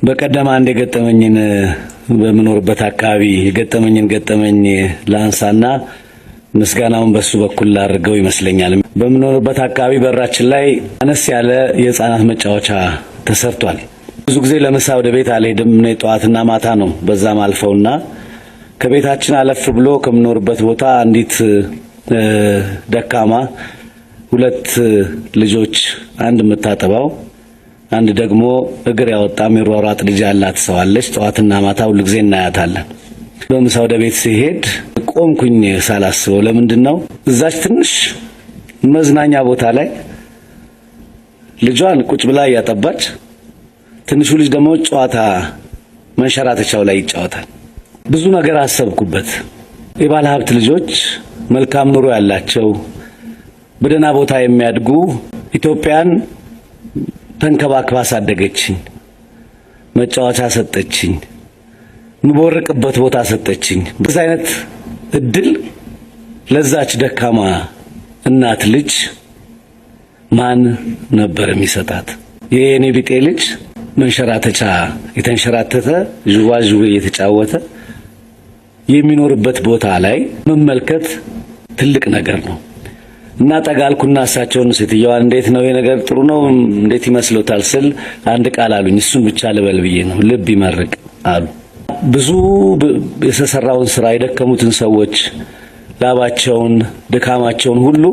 በቀደም አንድ የገጠመኝን በመኖርበት አካባቢ ገጠመኝ ላንሳና ምስጋናውን በሱ በኩል ላድርገው ይመስለኛል። በመኖርበት አካባቢ በራችን ላይ አነስ ያለ የህፃናት መጫወቻ ተሰርቷል። ብዙ ጊዜ ለምሳ ወደ ቤት አልሄድም። እኔ ጠዋትና ማታ ነው በዛ ማልፈውና ከቤታችን አለፍ ብሎ ከምኖርበት ቦታ አንዲት ደካማ ሁለት ልጆች፣ አንድ የምታጠባው አንድ ደግሞ እግር ያወጣ የሚሯሯጥ ልጅ ያላት ሰው አለች። ጠዋትና ማታ ሁሉ ጊዜ እናያታለን። በምሳ ወደ ቤት ሲሄድ ቆምኩኝ ሳላስበው። ለምንድነው እዛች ትንሽ መዝናኛ ቦታ ላይ ልጇን ቁጭ ብላ ያጠባች፣ ትንሹ ልጅ ደግሞ ጨዋታ መንሸራተቻው ላይ ይጫወታል። ብዙ ነገር አሰብኩበት። የባለ ሀብት ልጆች መልካም ኑሮ ያላቸው በደህና ቦታ የሚያድጉ ኢትዮጵያን ተንከባክባ አሳደገችኝ፣ መጫወቻ ሰጠችኝ፣ ምቦርቅበት ቦታ ሰጠችኝ። በዚህ አይነት እድል ለዛች ደካማ እናት ልጅ ማን ነበር የሚሰጣት? የኔ ቢጤ ልጅ መንሸራተቻ የተንሸራተተ ዥዋዥዌ የተጫወተ የሚኖርበት ቦታ ላይ መመልከት ትልቅ ነገር ነው። እና ጠጋልኩና እሳቸውን ሴትዮዋን እንዴት ነው ይሄ ነገር ጥሩ ነው እንዴት ይመስሎታል ስል አንድ ቃል አሉኝ። እሱን ብቻ ልበል ብዬ ነው። ልብ ይመርቅ አሉ። ብዙ የተሰራውን ስራ የደከሙትን ሰዎች ላባቸውን ድካማቸውን ሁሉ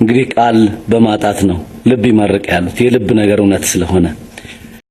እንግዲህ ቃል በማጣት ነው ልብ ይመርቅ ያሉት። የልብ ነገር እውነት ስለሆነ